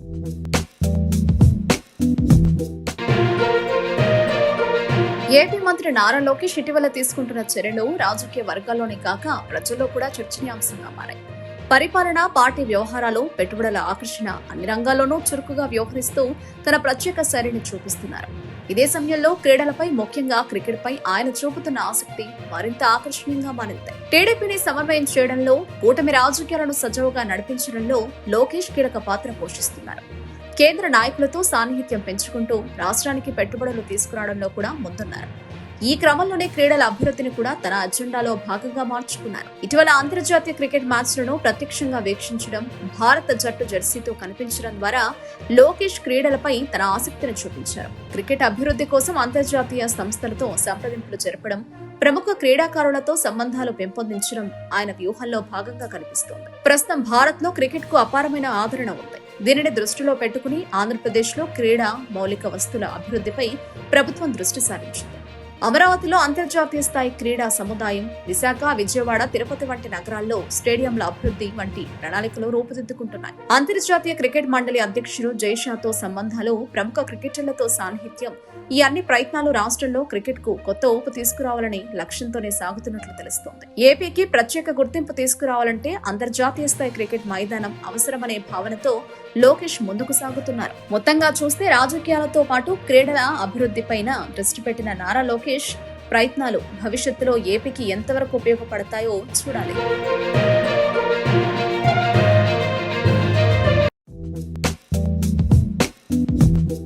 AP మంత్రి నారా లోకేష్ ఇటీవల తీసుకుంటున్న చర్యలు రాజకీయ వర్గాల్లోనే కాక ప్రజల్లో కూడా చర్చనీయాంశంగా మారాయి. పరిపాలన, పార్టీ వ్యవహారాలు, పెట్టుబడుల ఆకర్షణ అన్ని రంగాల్లోనూ చురుకుగా వ్యవహరిస్తూ తన ప్రత్యేక శైలిని చూపిస్తున్నారు. ఇదే సమయంలో క్రీడలపై, ముఖ్యంగా క్రికెట్ పై ఆయన చూపుతున్న ఆసక్తి మరింత ఆకర్షణీయంగా మారింది. టీడీపీని సమన్వయం చేయడంలో, కూటమి రాజకీయాలను సజావుగా నడిపించడంలో లోకేష్ కీలక పాత్ర పోషిస్తున్నారు. కేంద్ర నాయకులతో సాన్నిహిత్యం పెంచుకుంటూ రాష్ట్రానికి పెట్టుబడులు తీసుకురావడంలో కూడా ముందున్నారు. ఈ క్రమంలోనే క్రీడల అభివృద్ధిని కూడా తన అజెండాలో భాగంగా మార్చుకున్నారు. ఇటీవల అంతర్జాతీయ క్రికెట్ మ్యాచ్లను ప్రత్యక్షంగా వీక్షించడం, భారత జట్టు జెర్సీతో కనిపించడం ద్వారా లోకేష్ క్రీడలపై తన ఆసక్తిని చూపించారు. క్రికెట్ అభివృద్ధి కోసం అంతర్జాతీయ సంస్థలతో సంప్రదింపులు జరపడం, ప్రముఖ క్రీడాకారులతో సంబంధాలు పెంపొందించడం ఆయన వ్యూహంలో భాగంగా కనిపిస్తోంది. ప్రస్తుతం భారత్ లో క్రికెట్ కు అపారమైన ఆదరణ ఉంది. దీనిని దృష్టిలో పెట్టుకుని ఆంధ్రప్రదేశ్లో క్రీడా మౌలిక వస్తువుల అభివృద్ధిపై ప్రభుత్వం దృష్టి సారించింది. అమరావతిలో అంతర్జాతీయ స్థాయి క్రీడా సముదాయం, విశాఖ, విజయవాడ, తిరుపతి వంటి నగరాల్లో స్టేడియంల అభివృద్ధి వంటి ప్రణాళికలు రూపుదిద్దుకుంటున్నాయి. అంతర్జాతీయ క్రికెట్ మండలి అధ్యక్షుడు జైషాతో సంబంధాలు, ప్రముఖ క్రికెటర్లతో సాన్నిహిత్యం, ఈ అన్ని ప్రయత్నాలు రాష్ట్రంలో క్రికెట్ కు కొత్త ఊపు తీసుకురావాలని లక్ష్యంతోనే సాగుతున్నట్లు తెలుస్తోంది. ఏపీకి ప్రత్యేక గుర్తింపు తీసుకురావాలంటే అంతర్జాతీయ స్థాయి క్రికెట్ మైదానం అవసరమనే భావనతో లోకేష్ ముందుకు సాగుతున్నారు. మొత్తంగా చూస్తే రాజకీయాలతో పాటు క్రీడల అభివృద్ధిపైన దృష్టి పెట్టిన నారా లోకేష్ ప్రయత్నాలు భవిష్యత్తులో ఏపీకి ఎంతవరకు ఉపయోగపడతాయో చూడాలి.